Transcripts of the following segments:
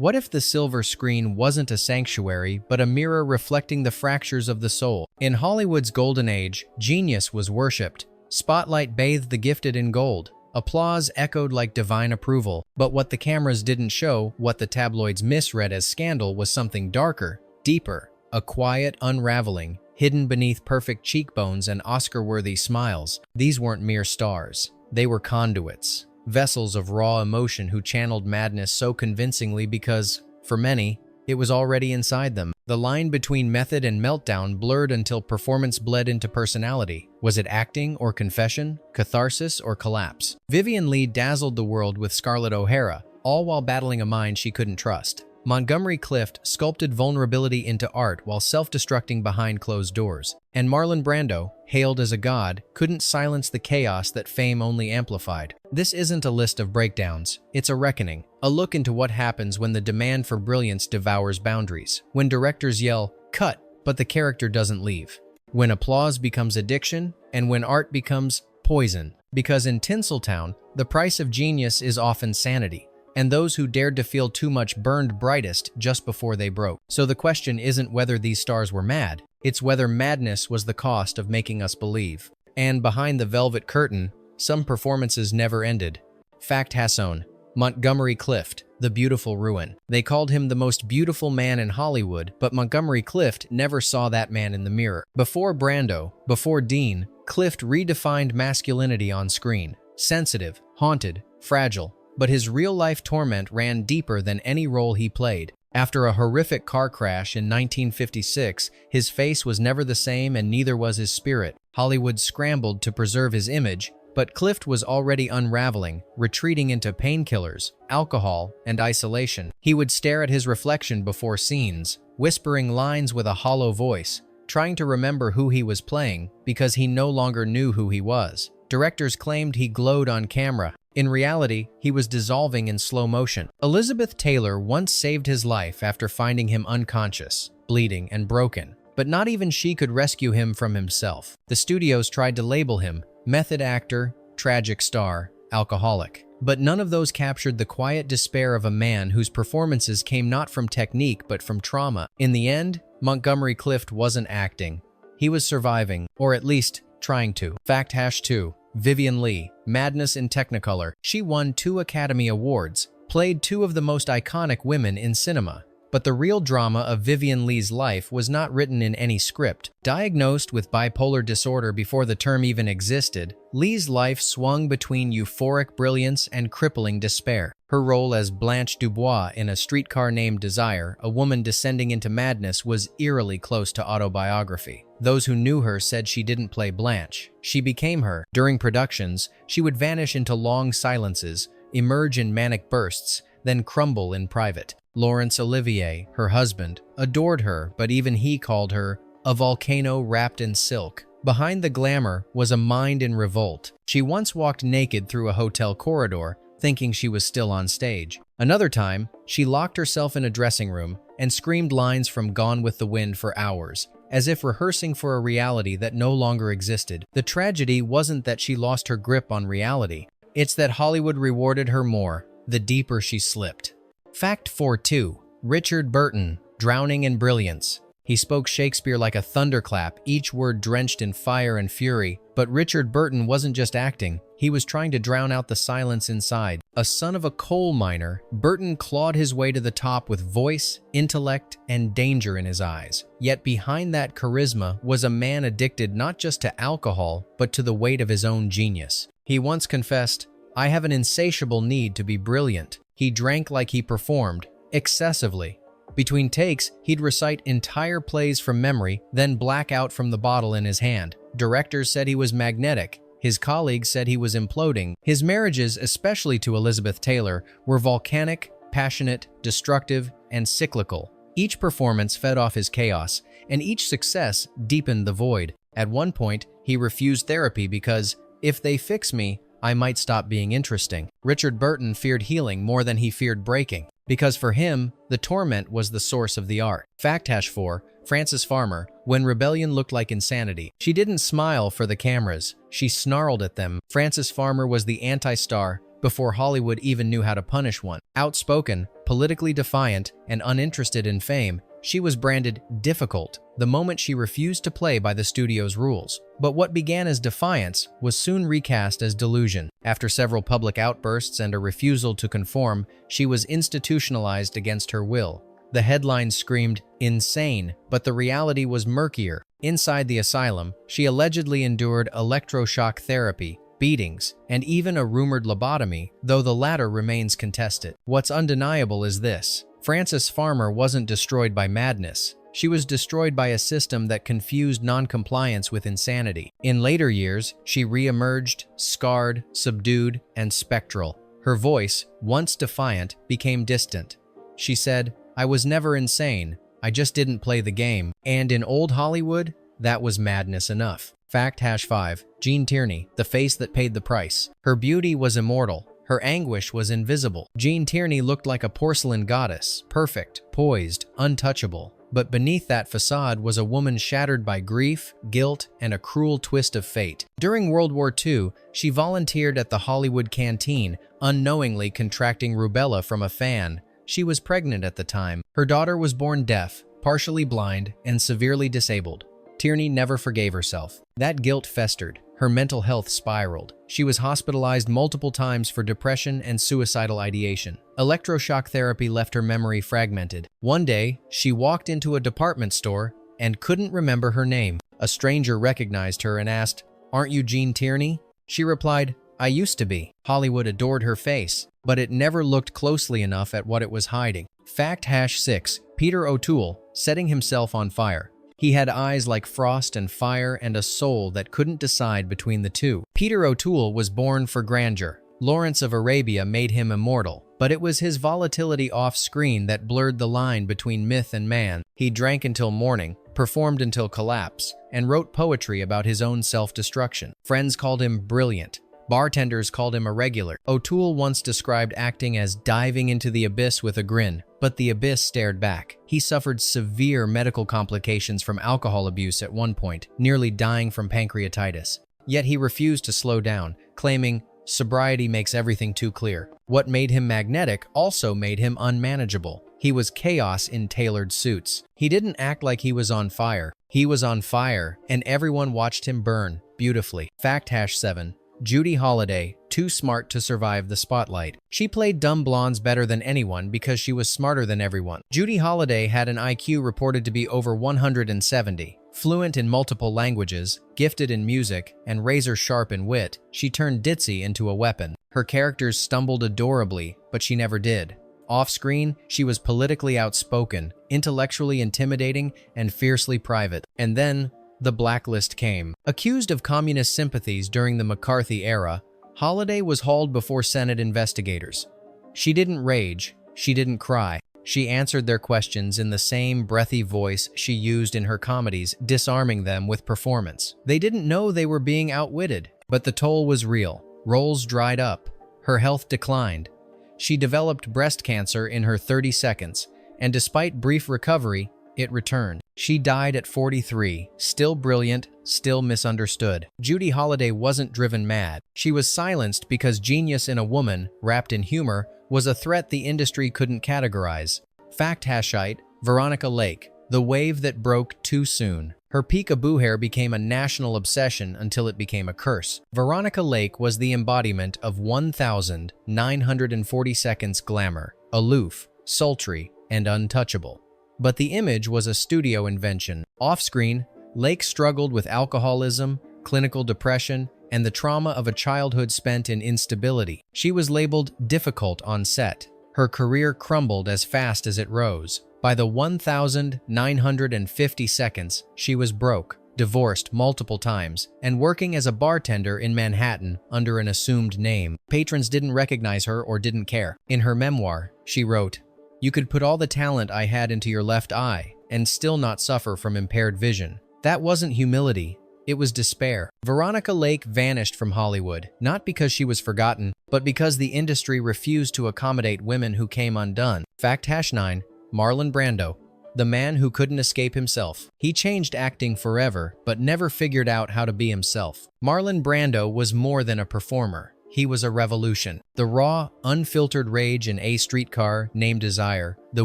What if the silver screen wasn't a sanctuary, but a mirror reflecting the fractures of the soul? In Hollywood's golden age, genius was worshipped. Spotlight bathed the gifted in gold. Applause echoed like divine approval. But what the cameras didn't show, what the tabloids misread as scandal, was something darker, deeper. A quiet unraveling, hidden beneath perfect cheekbones and Oscar-worthy smiles. These weren't mere stars. They were conduits. Vessels of raw emotion who channeled madness so convincingly because, for many, it was already inside them. The line between method and meltdown blurred until performance bled into personality. Was it acting or confession, catharsis or collapse? Vivien Leigh dazzled the world with Scarlett O'Hara, all while battling a mind she couldn't trust. Montgomery Clift sculpted vulnerability into art while self-destructing behind closed doors. And Marlon Brando, hailed as a god, couldn't silence the chaos that fame only amplified. This isn't a list of breakdowns, it's a reckoning. A look into what happens when the demand for brilliance devours boundaries. When directors yell, "Cut," but the character doesn't leave. When applause becomes addiction, and when art becomes poison. Because in Tinseltown, the price of genius is often sanity. And those who dared to feel too much burned brightest just before they broke. So the question isn't whether these stars were mad, it's whether madness was the cost of making us believe. And behind the velvet curtain, some performances never ended. Fact Hasson, Montgomery Clift, the beautiful ruin. They called him the most beautiful man in Hollywood, but Montgomery Clift never saw that man in the mirror. Before Brando, before Dean, Clift redefined masculinity on screen. Sensitive, haunted, fragile. But his real-life torment ran deeper than any role he played. After a horrific car crash in 1956, his face was never the same and neither was his spirit. Hollywood scrambled to preserve his image, but Clift was already unraveling, retreating into painkillers, alcohol, and isolation. He would stare at his reflection before scenes, whispering lines with a hollow voice, trying to remember who he was playing because he no longer knew who he was. Directors claimed he glowed on camera. In reality, he was dissolving in slow motion. Elizabeth Taylor once saved his life after finding him unconscious, bleeding, and broken. But not even she could rescue him from himself. The studios tried to label him method actor, tragic star, alcoholic. But none of those captured the quiet despair of a man whose performances came not from technique but from trauma. In the end, Montgomery Clift wasn't acting. He was surviving, or at least trying to. Fact #2. Vivien Leigh, Madness in Technicolor. She won 2 Academy Awards, played 2 of the most iconic women in cinema. But the real drama of Vivien Leigh's life was not written in any script. Diagnosed with bipolar disorder before the term even existed, Leigh's life swung between euphoric brilliance and crippling despair. Her role as Blanche Dubois in A Streetcar Named Desire, a woman descending into madness, was eerily close to autobiography. Those who knew her said she didn't play Blanche. She became her. During productions, she would vanish into long silences, emerge in manic bursts, then crumble in private. Laurence Olivier, her husband, adored her, but even he called her a volcano wrapped in silk. Behind the glamour was a mind in revolt. She once walked naked through a hotel corridor, thinking she was still on stage. Another time, she locked herself in a dressing room and screamed lines from Gone with the Wind for hours, as if rehearsing for a reality that no longer existed. The tragedy wasn't that she lost her grip on reality. It's that Hollywood rewarded her more, the deeper she slipped. Fact 4-2. Richard Burton, drowning in brilliance. He spoke Shakespeare like a thunderclap, each word drenched in fire and fury. But Richard Burton wasn't just acting, he was trying to drown out the silence inside. A son of a coal miner, Burton clawed his way to the top with voice, intellect, and danger in his eyes. Yet behind that charisma was a man addicted not just to alcohol, but to the weight of his own genius. He once confessed, "I have an insatiable need to be brilliant." He drank like he performed, excessively. Between takes, he'd recite entire plays from memory, then black out from the bottle in his hand. Directors said he was magnetic. His colleagues said he was imploding. His marriages, especially to Elizabeth Taylor, were volcanic, passionate, destructive, and cyclical. Each performance fed off his chaos, and each success deepened the void. At one point, he refused therapy because, "If they fix me, I might stop being interesting." Richard Burton feared healing more than he feared breaking, because for him, the torment was the source of the art. Fact #4. Frances Farmer, When Rebellion Looked Like Insanity. She didn't smile for the cameras, she snarled at them. Frances Farmer was the anti-star before Hollywood even knew how to punish one. Outspoken, politically defiant and uninterested in fame, she was branded difficult the moment she refused to play by the studio's rules. But what began as defiance was soon recast as delusion. After several public outbursts and a refusal to conform, she was institutionalized against her will. The headlines screamed, "Insane," but the reality was murkier. Inside the asylum, she allegedly endured electroshock therapy, beatings, and even a rumored lobotomy, though the latter remains contested. What's undeniable is this: Frances Farmer wasn't destroyed by madness. She was destroyed by a system that confused non-compliance with insanity. In later years, she re-emerged, scarred, subdued, and spectral. Her voice, once defiant, became distant. She said, "I was never insane, I just didn't play the game." And in old Hollywood, that was madness enough. Fact #5. Gene Tierney, the face that paid the price. Her beauty was immortal. Her anguish was invisible. Gene Tierney looked like a porcelain goddess, perfect, poised, untouchable. But beneath that facade was a woman shattered by grief, guilt, and a cruel twist of fate. During World War II, she volunteered at the Hollywood canteen, unknowingly contracting rubella from a fan. She was pregnant at the time. Her daughter was born deaf, partially blind, and severely disabled. Tierney never forgave herself. That guilt festered. Her mental health spiraled. She was hospitalized multiple times for depression and suicidal ideation. Electroshock therapy left her memory fragmented. One day, she walked into a department store and couldn't remember her name. A stranger recognized her and asked, "Aren't you Gene Tierney?" She replied, "I used to be." Hollywood adored her face, but it never looked closely enough at what it was hiding. Fact #6. Peter O'Toole, setting himself on fire. He had eyes like frost and fire and a soul that couldn't decide between the two. Peter O'Toole was born for grandeur. Lawrence of Arabia made him immortal, but it was his volatility off-screen that blurred the line between myth and man. He drank until morning, performed until collapse, and wrote poetry about his own self-destruction. Friends called him brilliant. Bartenders called him irregular. O'Toole once described acting as diving into the abyss with a grin, but the abyss stared back. He suffered severe medical complications from alcohol abuse at one point, nearly dying from pancreatitis. Yet he refused to slow down, claiming, "Sobriety makes everything too clear." What made him magnetic also made him unmanageable. He was chaos in tailored suits. He didn't act like he was on fire. He was on fire, and everyone watched him burn beautifully. Fact #7. Judy Holliday, too smart to survive the spotlight. She played dumb blondes better than anyone because she was smarter than everyone. Judy Holliday had an IQ reported to be over 170. Fluent in multiple languages, gifted in music, and razor-sharp in wit, she turned ditzy into a weapon. Her characters stumbled adorably, but she never did. Off-screen, she was politically outspoken, intellectually intimidating, and fiercely private. And then, the blacklist came. Accused of communist sympathies during the McCarthy era, Holliday was hauled before Senate investigators. She didn't rage, she didn't cry. She answered their questions in the same breathy voice she used in her comedies, disarming them with performance. They didn't know they were being outwitted, but the toll was real. Roles dried up. Her health declined. She developed breast cancer in her 30 seconds, and despite brief recovery, it returned. She died at 43, still brilliant, still misunderstood. Judy Holliday wasn't driven mad. She was silenced because genius in a woman, wrapped in humor, was a threat the industry couldn't categorize. Fact #8. Veronica Lake, the wave that broke too soon. Her peekaboo hair became a national obsession until it became a curse. Veronica Lake was the embodiment of 1,940 seconds glamour, aloof, sultry, and untouchable. But the image was a studio invention. Off-screen, Lake struggled with alcoholism, clinical depression, and the trauma of a childhood spent in instability. She was labeled difficult on set. Her career crumbled as fast as it rose. By the 1,950 seconds, she was broke, divorced multiple times, and working as a bartender in Manhattan under an assumed name. Patrons didn't recognize her or didn't care. In her memoir, she wrote, "You could put all the talent I had into your left eye and still not suffer from impaired vision." That wasn't humility, it was despair. Veronica Lake vanished from Hollywood, not because she was forgotten, but because the industry refused to accommodate women who came undone. Fact #9. Marlon Brando, the man who couldn't escape himself. He changed acting forever, but never figured out how to be himself. Marlon Brando was more than a performer. he was a revolution. The raw, unfiltered rage in A Streetcar Named Desire, the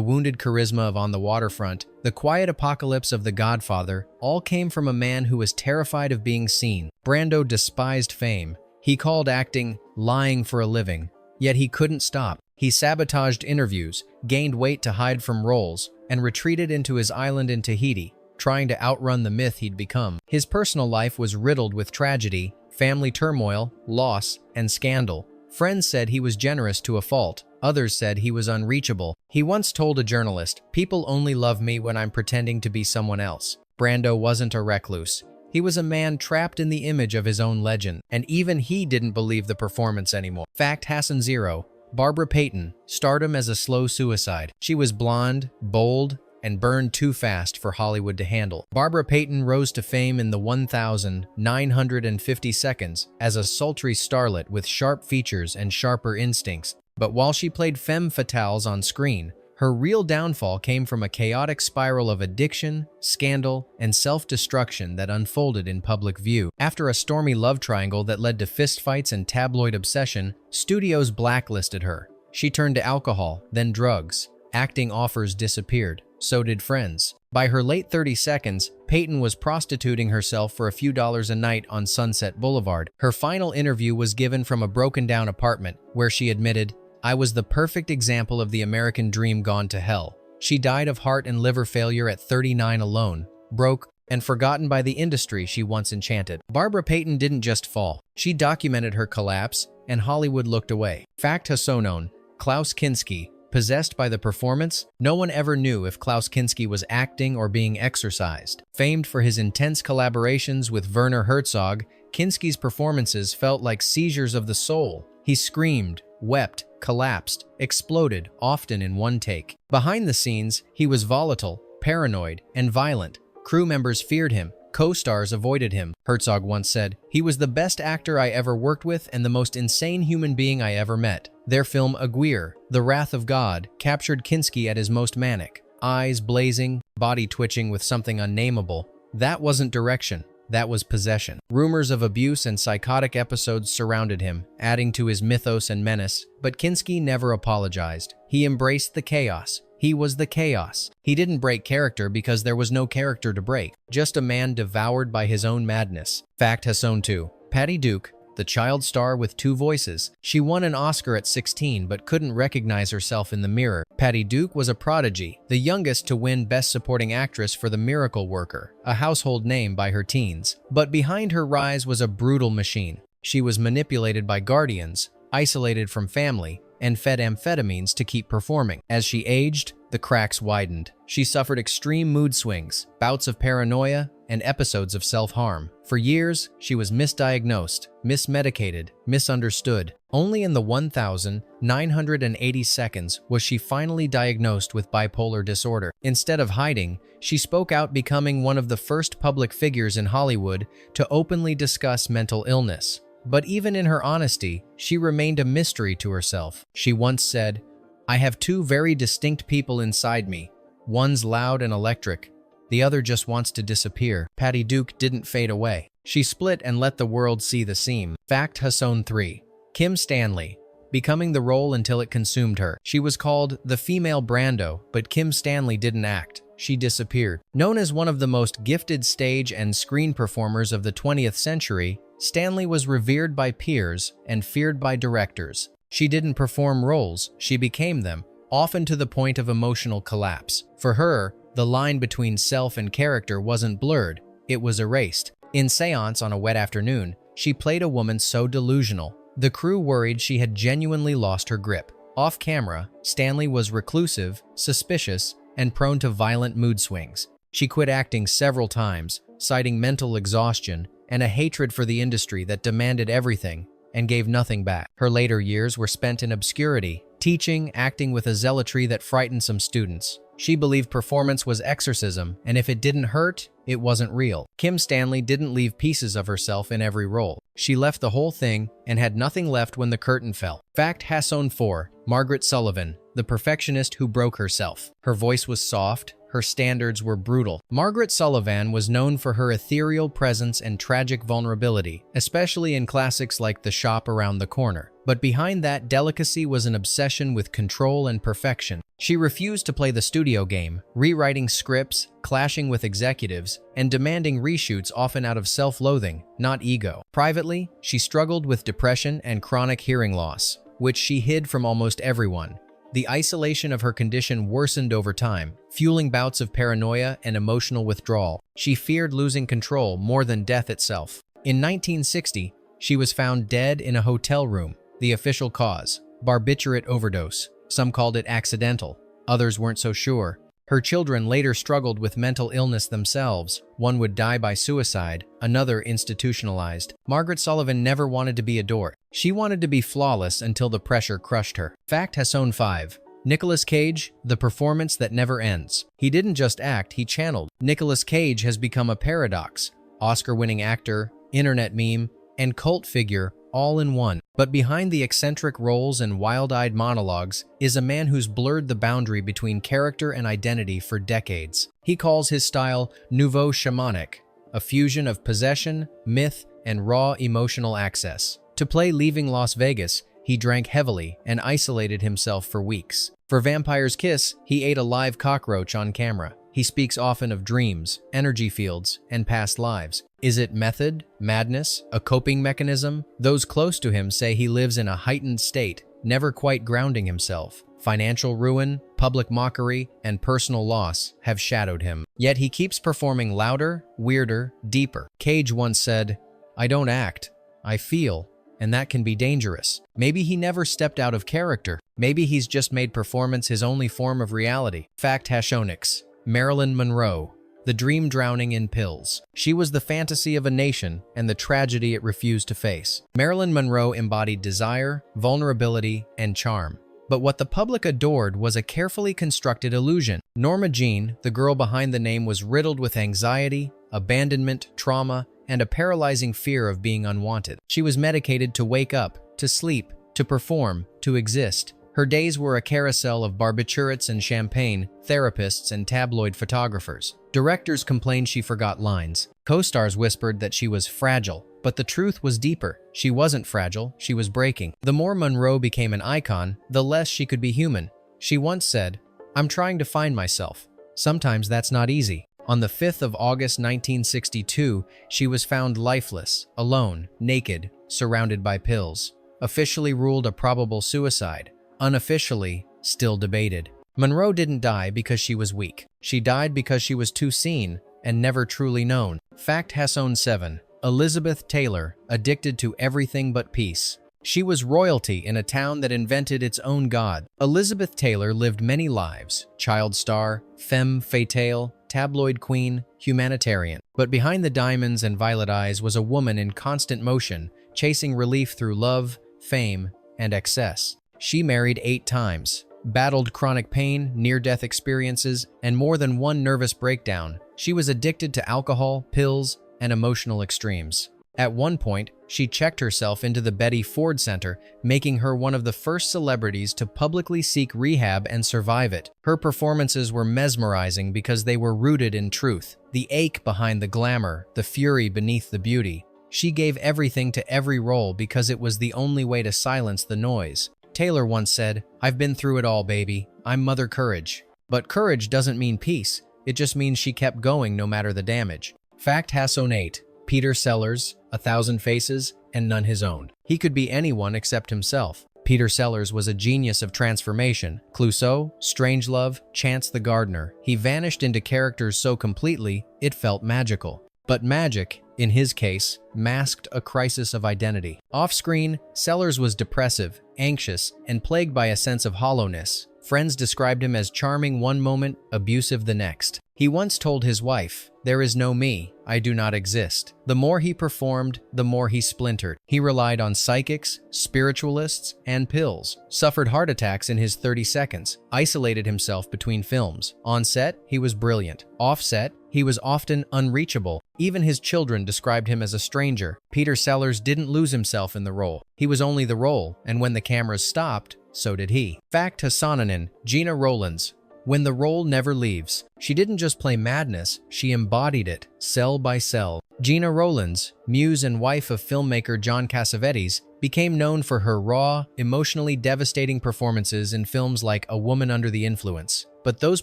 wounded charisma of On the Waterfront, the quiet apocalypse of The Godfather, all came from a man who was terrified of being seen. Brando despised fame. He called acting lying for a living, yet he couldn't stop. He sabotaged interviews, gained weight to hide from roles, and retreated into his island in Tahiti, trying to outrun the myth he'd become. His personal life was riddled with tragedy, family turmoil, loss, and scandal. Friends said he was generous to a fault. Others said he was unreachable. He once told a journalist, "People only love me when I'm pretending to be someone else." Brando wasn't a recluse. He was a man trapped in the image of his own legend, and even he didn't believe the performance anymore. Fact Hassan 0. Barbara Payton, stardom as a slow suicide. She was blonde, bold, and burned too fast for Hollywood to handle. Barbara Payton rose to fame in the 1,950 seconds as a sultry starlet with sharp features and sharper instincts. But while she played femme fatales on screen, her real downfall came from a chaotic spiral of addiction, scandal, and self-destruction that unfolded in public view. After a stormy love triangle that led to fistfights and tabloid obsession, studios blacklisted her. She turned to alcohol, then drugs. Acting offers disappeared. So did friends. By her late 30s, Payton was prostituting herself for a few dollars a night on Sunset Boulevard. Her final interview was given from a broken-down apartment, where she admitted, "I was the perfect example of the American dream gone to hell." She died of heart and liver failure at 39 alone, broke, and forgotten by the industry she once enchanted. Barbara Payton didn't just fall. She documented her collapse, and Hollywood looked away. Fact Hassonon, Klaus Kinski, possessed by the performance, no one ever knew if Klaus Kinski was acting or being exorcised. Famed for his intense collaborations with Werner Herzog, Kinski's performances felt like seizures of the soul. He screamed, wept, collapsed, exploded, often in one take. Behind the scenes, he was volatile, paranoid, and violent. Crew members feared him. Co-stars avoided him. Herzog once said, "He was the best actor I ever worked with and the most insane human being I ever met." Their film Aguirre, The Wrath of God, captured Kinski at his most manic. Eyes blazing, body twitching with something unnameable. That wasn't direction. That was possession. Rumors of abuse and psychotic episodes surrounded him, adding to his mythos and menace, but Kinski never apologized. He embraced the chaos. He was the chaos. He didn't break character because there was no character to break, just a man devoured by his own madness. Fact Hasson 2. Patty Duke, the child star with two voices. She won an Oscar at 16 but couldn't recognize herself in the mirror. Patty Duke was a prodigy, the youngest to win Best Supporting Actress for The Miracle Worker, a household name by her teens. But behind her rise was a brutal machine. She was manipulated by guardians, isolated from family, and fed amphetamines to keep performing. As she aged, the cracks widened. She suffered extreme mood swings, bouts of paranoia, and episodes of self-harm. For years, she was misdiagnosed, mismedicated, misunderstood. Only in the 1,980 seconds was she finally diagnosed with bipolar disorder. Instead of hiding, she spoke out, becoming one of the first public figures in Hollywood to openly discuss mental illness. But even in her honesty, she remained a mystery to herself. She once said, "I have two very distinct people inside me. One's loud and electric. The other just wants to disappear." Patty Duke didn't fade away. She split and let the world see the seam. Fact Hasson 3. Kim Stanley, becoming the role until it consumed her. She was called the female Brando, but Kim Stanley didn't act. She disappeared. Known as one of the most gifted stage and screen performers of the 20th century, Stanley was revered by peers and feared by directors. She didn't perform roles, she became them, often to the point of emotional collapse. For her, the line between self and character wasn't blurred, it was erased. In Seance on a Wet Afternoon, she played a woman so delusional, the crew worried she had genuinely lost her grip. Off camera, Stanley was reclusive, suspicious, and prone to violent mood swings. She quit acting several times, citing mental exhaustion and a hatred for the industry that demanded everything and gave nothing back. Her later years were spent in obscurity, teaching, acting with a zealotry that frightened some students. She believed performance was exorcism, and if it didn't hurt, it wasn't real. Kim Stanley didn't leave pieces of herself in every role. She left the whole thing and had nothing left when the curtain fell. Fact Hasson 4. Margaret Sullivan, the perfectionist who broke herself. Her voice was soft, her standards were brutal. Margaret Sullivan was known for her ethereal presence and tragic vulnerability, especially in classics like The Shop Around the Corner. But behind that delicacy was an obsession with control and perfection. She refused to play the studio game, rewriting scripts, clashing with executives, and demanding reshoots often out of self-loathing, not ego. Privately, she struggled with depression and chronic hearing loss, which she hid from almost everyone. The isolation of her condition worsened over time, fueling bouts of paranoia and emotional withdrawal. She feared losing control more than death itself. In 1960, she was found dead in a hotel room. The official cause: barbiturate overdose. Some called it accidental, others weren't so sure. Her children later struggled with mental illness themselves. One would die by suicide, another institutionalized. Margaret Sullivan never wanted to be adored. She wanted to be flawless until the pressure crushed her. Fact Hasson 5. Nicolas Cage, the performance that never ends. He didn't just act, he channeled. Nicolas Cage has become a paradox. Oscar-winning actor, internet meme, and cult figure all in one. But behind the eccentric roles and wild-eyed monologues is a man who's blurred the boundary between character and identity for decades. He calls his style nouveau shamanic, a fusion of possession, myth, and raw emotional access. To play Leaving Las Vegas, he drank heavily and isolated himself for weeks. For Vampire's Kiss, he ate a live cockroach on camera. He speaks often of dreams, energy fields, and past lives. Is it method, madness, a coping mechanism? Those close to him say he lives in a heightened state, never quite grounding himself. Financial ruin, public mockery, and personal loss have shadowed him. Yet he keeps performing louder, weirder, deeper. Cage once said, "I don't act, I feel," and that can be dangerous. Maybe he never stepped out of character. Maybe he's just made performance his only form of reality. Fact Hashonix. Marilyn Monroe, the dream drowning in pills. She was the fantasy of a nation and the tragedy it refused to face. Marilyn Monroe embodied desire, vulnerability, and charm. But what the public adored was a carefully constructed illusion. Norma Jean, the girl behind the name, was riddled with anxiety, abandonment, trauma, and a paralyzing fear of being unwanted. She was medicated to wake up, to sleep, to perform, to exist. Her days were a carousel of barbiturates and champagne, therapists and tabloid photographers. Directors complained she forgot lines. Co-stars whispered that she was fragile, but the truth was deeper. She wasn't fragile, she was breaking. The more Monroe became an icon, the less she could be human. She once said, "I'm trying to find myself. Sometimes that's not easy." On the 5th of August 1962, she was found lifeless, alone, naked, surrounded by pills. Officially ruled a probable suicide. Unofficially, still debated. Monroe didn't die because she was weak. She died because she was too seen and never truly known. Fact Hasson 7. Elizabeth Taylor, addicted to everything but peace. She was royalty in a town that invented its own god. Elizabeth Taylor lived many lives: child star, femme fatale, tabloid queen, humanitarian. But behind the diamonds and violet eyes was a woman in constant motion, chasing relief through love, fame, and excess. She married 8 times, battled chronic pain, near-death experiences, and more than one nervous breakdown. She was addicted to alcohol, pills, and emotional extremes. At one point, she checked herself into the Betty Ford Center, making her one of the first celebrities to publicly seek rehab and survive it. Her performances were mesmerizing because they were rooted in truth. The ache behind the glamour, the fury beneath the beauty. She gave everything to every role because it was the only way to silence the noise. Taylor once said, "I've been through it all, baby. I'm Mother Courage." But courage doesn't mean peace. It just means she kept going no matter the damage. Fact Hasson 8. Peter Sellers, 1,000 Faces, and none his own. He could be anyone except himself. Peter Sellers was a genius of transformation. Clouseau, Strangelove, Chance the Gardener. He vanished into characters so completely, it felt magical. But magic, in his case, masked a crisis of identity. Off-screen, Sellers was depressive, anxious, and plagued by a sense of hollowness. Friends described him as charming one moment, abusive the next. He once told his wife, "There is no me, I do not exist." The more he performed, the more he splintered. He relied on psychics, spiritualists, and pills, suffered heart attacks in his 30 seconds, isolated himself between films. On set, he was brilliant. Off set, he was often unreachable. Even his children described him as a stranger. Peter Sellers didn't lose himself in the role. He was only the role, and when the cameras stopped, so did he. Fact Hassonanen, Gena Rowlands, when the role never leaves. She didn't just play madness, she embodied it, cell by cell. Gena Rowlands, muse and wife of filmmaker John Cassavetes, became known for her raw, emotionally devastating performances in films like A Woman Under the Influence. But those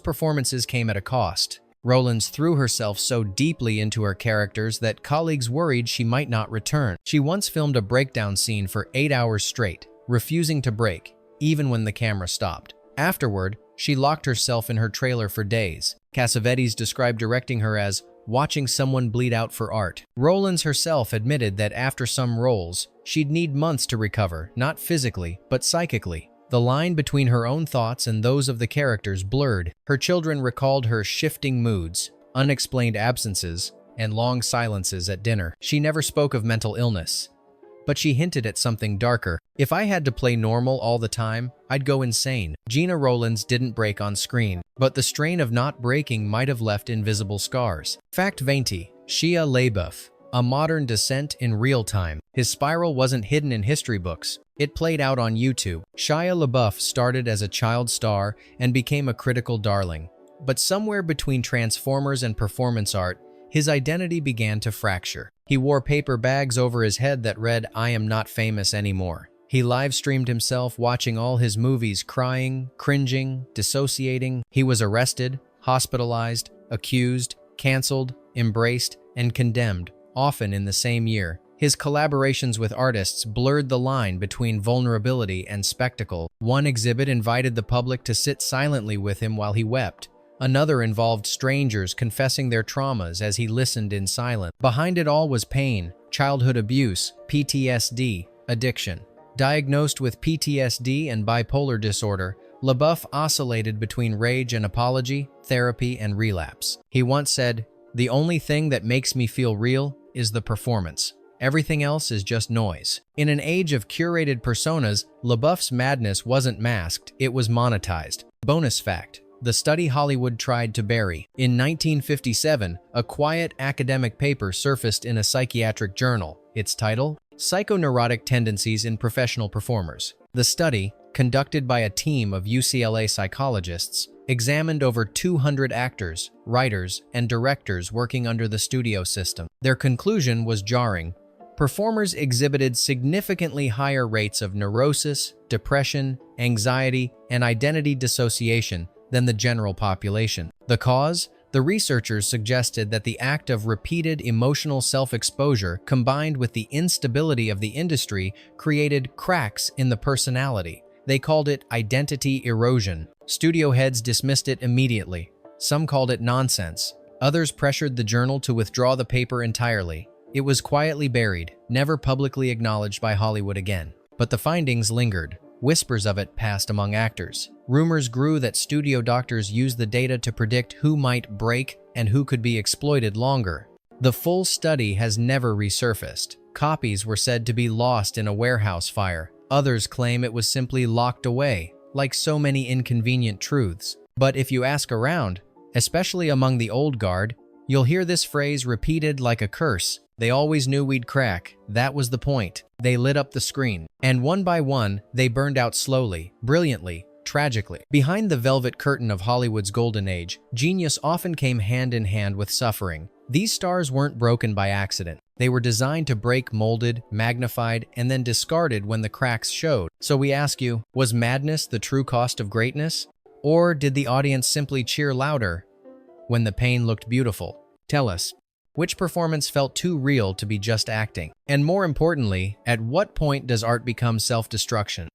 performances came at a cost. Rowlands threw herself so deeply into her characters that colleagues worried she might not return. She once filmed a breakdown scene for 8 hours straight, refusing to break, even when the camera stopped. Afterward, she locked herself in her trailer for days. Cassavetes described directing her as watching someone bleed out for art. Rowlands herself admitted that after some roles, she'd need months to recover, not physically, but psychically. The line between her own thoughts and those of the characters blurred. Her children recalled her shifting moods, unexplained absences, and long silences at dinner. She never spoke of mental illness, but she hinted at something darker. If I had to play normal all the time, I'd go insane. Gena Rowlands didn't break on screen, but the strain of not breaking might have left invisible scars. Fact 20. Shia LaBeouf, a modern descent in real time. His spiral wasn't hidden in history books. It played out on YouTube. Shia LaBeouf started as a child star and became a critical darling. But somewhere between Transformers and performance art, his identity began to fracture. He wore paper bags over his head that read, "I am not famous anymore." He live-streamed himself watching all his movies, crying, cringing, dissociating. He was arrested, hospitalized, accused, canceled, embraced, and condemned, often in the same year. His collaborations with artists blurred the line between vulnerability and spectacle. One exhibit invited the public to sit silently with him while he wept. Another involved strangers confessing their traumas as he listened in silence. Behind it all was pain, childhood abuse, PTSD, addiction. Diagnosed with PTSD and bipolar disorder, LaBeouf oscillated between rage and apology, therapy and relapse. He once said, "The only thing that makes me feel real is the performance. Everything else is just noise." In an age of curated personas, LaBeouf's madness wasn't masked, it was monetized. Bonus fact: the study Hollywood tried to bury. In 1957, a quiet academic paper surfaced in a psychiatric journal. Its title? Psychoneurotic Tendencies in Professional Performers. The study, conducted by a team of UCLA psychologists, examined over 200 actors, writers, and directors working under the studio system. Their conclusion was jarring. Performers exhibited significantly higher rates of neurosis, depression, anxiety, and identity dissociation than the general population. The cause? The researchers suggested that the act of repeated emotional self-exposure combined with the instability of the industry created cracks in the personality. They called it identity erosion. Studio heads dismissed it immediately. Some called it nonsense. Others pressured the journal to withdraw the paper entirely. It was quietly buried, never publicly acknowledged by Hollywood again. But the findings lingered. Whispers of it passed among actors. Rumors grew that studio doctors used the data to predict who might break and who could be exploited longer. The full study has never resurfaced. Copies were said to be lost in a warehouse fire. Others claim it was simply locked away, like so many inconvenient truths. But if you ask around, especially among the old guard, you'll hear this phrase repeated like a curse. They always knew we'd crack. That was the point. They lit up the screen. And one by one, they burned out slowly, brilliantly, tragically. Behind the velvet curtain of Hollywood's golden age, genius often came hand in hand with suffering. These stars weren't broken by accident. They were designed to break, molded, magnified, and then discarded when the cracks showed. So we ask you, was madness the true cost of greatness? Or did the audience simply cheer louder when the pain looked beautiful? Tell us. Which performance felt too real to be just acting? And more importantly, at what point does art become self-destruction?